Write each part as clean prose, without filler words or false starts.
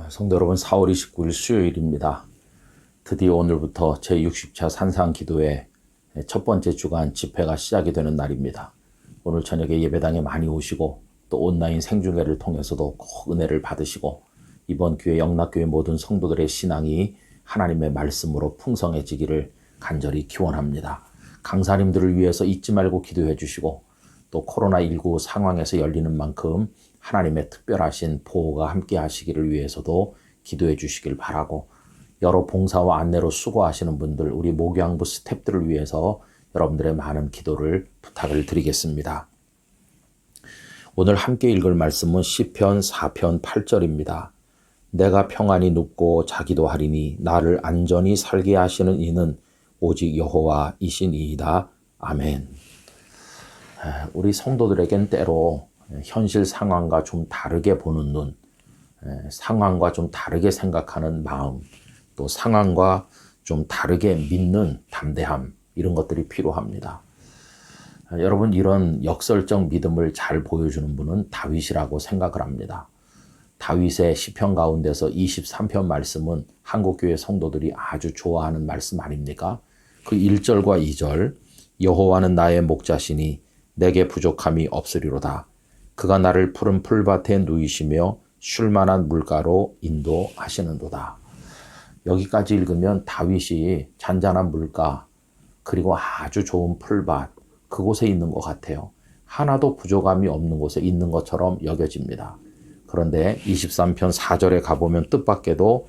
성도 여러분, 4월 29일 수요일입니다. 드디어 오늘부터 제60차 산상기도회 첫 번째 주간 집회가 시작이 되는 날입니다. 오늘 저녁에 예배당에 많이 오시고 또 온라인 생중계를 통해서도 꼭 은혜를 받으시고 이번 교회 영락교회 모든 성도들의 신앙이 하나님의 말씀으로 풍성해지기를 간절히 기원합니다. 강사님들을 위해서 잊지 말고 기도해 주시고 또 코로나19 상황에서 열리는 만큼 하나님의 특별하신 보호가 함께 하시기를 위해서도 기도해 주시길 바라고, 여러 봉사와 안내로 수고하시는 분들, 우리 목양부 스태프들을 위해서 여러분들의 많은 기도를 부탁을 드리겠습니다. 오늘 함께 읽을 말씀은 시편 4편 8절입니다. 내가 평안히 눕고 자기도 하리니 나를 안전히 살게 하시는 이는 오직 여호와이시니이다. 아멘. 우리 성도들에겐 때로 현실 상황과 좀 다르게 보는 눈, 상황과 좀 다르게 생각하는 마음, 또 상황과 좀 다르게 믿는 담대함, 이런 것들이 필요합니다. 여러분, 이런 역설적 믿음을 잘 보여주는 분은 다윗이라고 생각을 합니다. 다윗의 시편 가운데서 23편 말씀은 한국교회 성도들이 아주 좋아하는 말씀 아닙니까? 그 1절과 2절, 여호와는 나의 목자시니 내게 부족함이 없으리로다. 그가 나를 푸른 풀밭에 누이시며 쉴만한 물가로 인도하시는도다. 여기까지 읽으면 다윗이 잔잔한 물가, 그리고 아주 좋은 풀밭, 그곳에 있는 것 같아요. 하나도 부족함이 없는 곳에 있는 것처럼 여겨집니다. 그런데 23편 4절에 가보면 뜻밖에도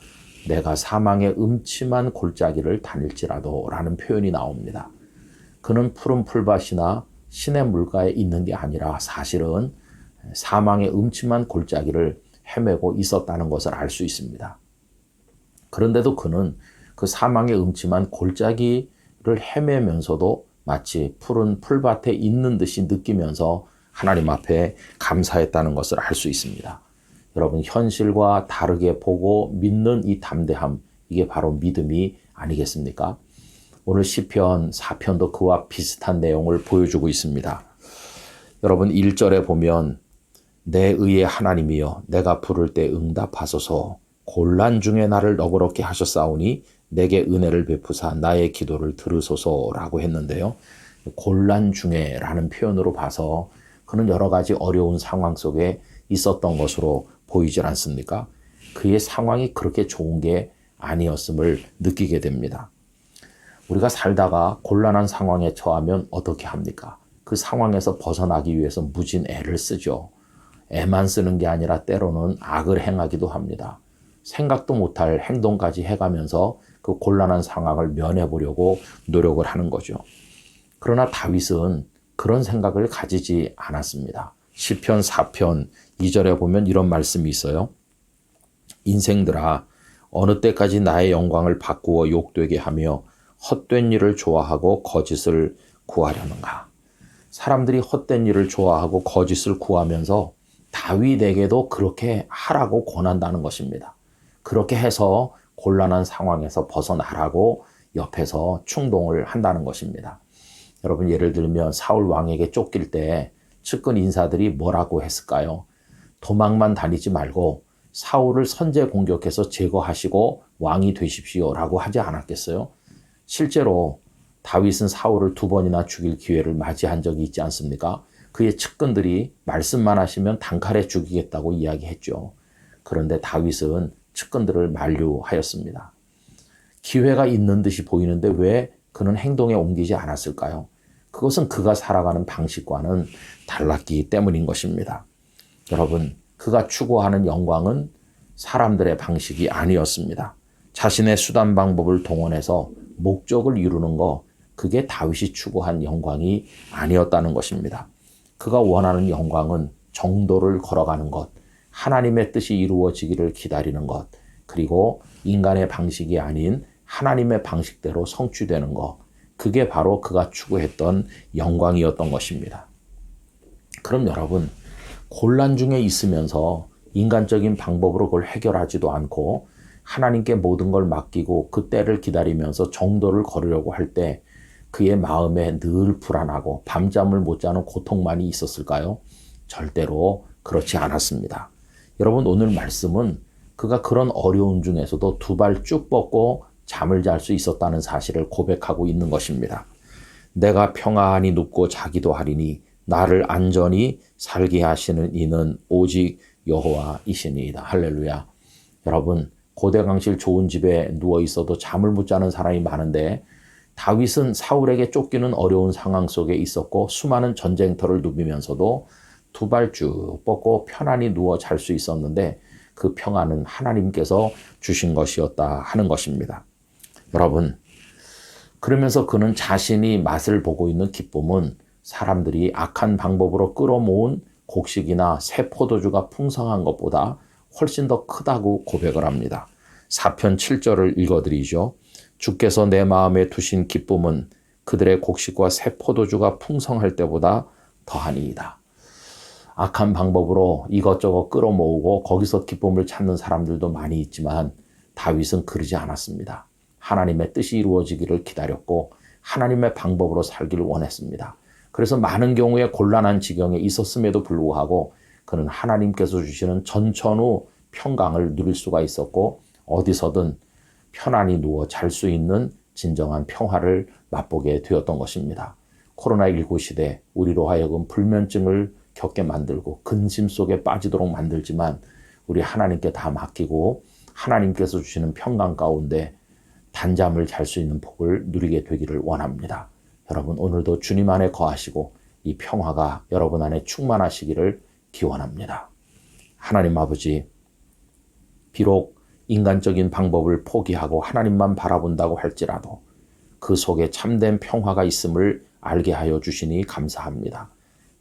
내가 사망의 음침한 골짜기를 다닐지라도 라는 표현이 나옵니다. 그는 푸른 풀밭이나 시내 물가에 있는 게 아니라 사실은 사망의 음침한 골짜기를 헤매고 있었다는 것을 알 수 있습니다. 그런데도 그는 그 사망의 음침한 골짜기를 헤매면서도 마치 푸른 풀밭에 있는 듯이 느끼면서 하나님 앞에 감사했다는 것을 알 수 있습니다. 여러분, 현실과 다르게 보고 믿는 이 담대함, 이게 바로 믿음이 아니겠습니까? 오늘 시편 4편도 그와 비슷한 내용을 보여주고 있습니다. 여러분, 1절에 보면 내 의의 하나님이여 내가 부를 때 응답하소서, 곤란 중에 나를 너그럽게 하셨사오니 내게 은혜를 베푸사 나의 기도를 들으소서라고 했는데요. 곤란 중에 라는 표현으로 봐서 그는 여러 가지 어려운 상황 속에 있었던 것으로 보이질 않습니까? 그의 상황이 그렇게 좋은 게 아니었음을 느끼게 됩니다. 우리가 살다가 곤란한 상황에 처하면 어떻게 합니까? 그 상황에서 벗어나기 위해서 무진 애를 쓰죠. 애만 쓰는 게 아니라 때로는 악을 행하기도 합니다. 생각도 못할 행동까지 해가면서 그 곤란한 상황을 면해보려고 노력을 하는 거죠. 그러나 다윗은 그런 생각을 가지지 않았습니다. 시편 4편 2절에 보면 이런 말씀이 있어요. 인생들아, 어느 때까지 나의 영광을 바꾸어 욕되게 하며 헛된 일을 좋아하고 거짓을 구하려는가? 사람들이 헛된 일을 좋아하고 거짓을 구하면서 다윗에게도 그렇게 하라고 권한다는 것입니다. 그렇게 해서 곤란한 상황에서 벗어나라고 옆에서 충동을 한다는 것입니다. 여러분, 예를 들면 사울 왕에게 쫓길 때 측근 인사들이 뭐라고 했을까요? 도망만 다니지 말고 사울을 선제 공격해서 제거하시고 왕이 되십시오라고 하지 않았겠어요? 실제로 다윗은 사울을 2번이나 죽일 기회를 맞이한 적이 있지 않습니까? 그의 측근들이 말씀만 하시면 단칼에 죽이겠다고 이야기했죠. 그런데 다윗은 측근들을 만류하였습니다. 기회가 있는 듯이 보이는데 왜 그는 행동에 옮기지 않았을까요? 그것은 그가 살아가는 방식과는 달랐기 때문인 것입니다. 여러분, 그가 추구하는 영광은 사람들의 방식이 아니었습니다. 자신의 수단 방법을 동원해서 목적을 이루는 것, 그게 다윗이 추구한 영광이 아니었다는 것입니다. 그가 원하는 영광은 정도를 걸어가는 것, 하나님의 뜻이 이루어지기를 기다리는 것, 그리고 인간의 방식이 아닌 하나님의 방식대로 성취되는 것, 그게 바로 그가 추구했던 영광이었던 것입니다. 그럼 여러분, 곤란 중에 있으면서 인간적인 방법으로 그걸 해결하지도 않고 하나님께 모든 걸 맡기고 그 때를 기다리면서 정도를 걸으려고 할 때 그의 마음에 늘 불안하고 밤잠을 못 자는 고통만이 있었을까요? 절대로 그렇지 않았습니다. 여러분, 오늘 말씀은 그가 그런 어려운 중에서도 두 발 쭉 뻗고 잠을 잘 수 있었다는 사실을 고백하고 있는 것입니다. 내가 평안히 눕고 자기도 하리니 나를 안전히 살게 하시는 이는 오직 여호와이시니이다. 할렐루야. 여러분, 고대강실 좋은 집에 누워 있어도 잠을 못 자는 사람이 많은데 다윗은 사울에게 쫓기는 어려운 상황 속에 있었고 수많은 전쟁터를 누비면서도 두 발 쭉 뻗고 편안히 누워 잘 수 있었는데 그 평안은 하나님께서 주신 것이었다 하는 것입니다. 여러분, 그러면서 그는 자신이 맛을 보고 있는 기쁨은 사람들이 악한 방법으로 끌어모은 곡식이나 새 포도주가 풍성한 것보다 훨씬 더 크다고 고백을 합니다. 4편 7절을 읽어드리죠. 주께서 내 마음에 두신 기쁨은 그들의 곡식과 새 포도주가 풍성할 때보다 더하니이다. 악한 방법으로 이것저것 끌어모으고 거기서 기쁨을 찾는 사람들도 많이 있지만 다윗은 그러지 않았습니다. 하나님의 뜻이 이루어지기를 기다렸고 하나님의 방법으로 살기를 원했습니다. 그래서 많은 경우에 곤란한 지경에 있었음에도 불구하고 그는 하나님께서 주시는 전천후 평강을 누릴 수가 있었고 어디서든 편안히 누워 잘 수 있는 진정한 평화를 맛보게 되었던 것입니다. 코로나19 시대 우리로 하여금 불면증을 겪게 만들고 근심 속에 빠지도록 만들지만 우리 하나님께 다 맡기고 하나님께서 주시는 평강 가운데 단잠을 잘 수 있는 복을 누리게 되기를 원합니다. 여러분, 오늘도 주님 안에 거하시고 이 평화가 여러분 안에 충만하시기를 기원합니다. 하나님 아버지, 비록 인간적인 방법을 포기하고 하나님만 바라본다고 할지라도 그 속에 참된 평화가 있음을 알게 하여 주시니 감사합니다.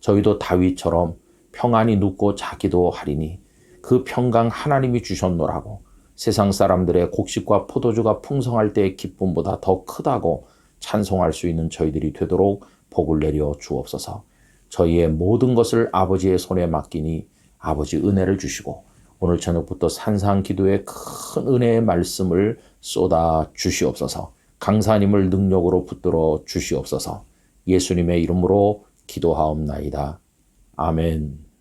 저희도 다윗처럼 평안히 눕고 자기도 하리니 그 평강 하나님이 주셨노라고 세상 사람들의 곡식과 포도주가 풍성할 때의 기쁨보다 더 크다고 찬송할 수 있는 저희들이 되도록 복을 내려 주옵소서. 저희의 모든 것을 아버지의 손에 맡기니 아버지 은혜를 주시고 오늘 저녁부터 산상기도의 큰 은혜의 말씀을 쏟아 주시옵소서. 강사님을 능력으로 붙들어 주시옵소서. 예수님의 이름으로 기도하옵나이다. 아멘.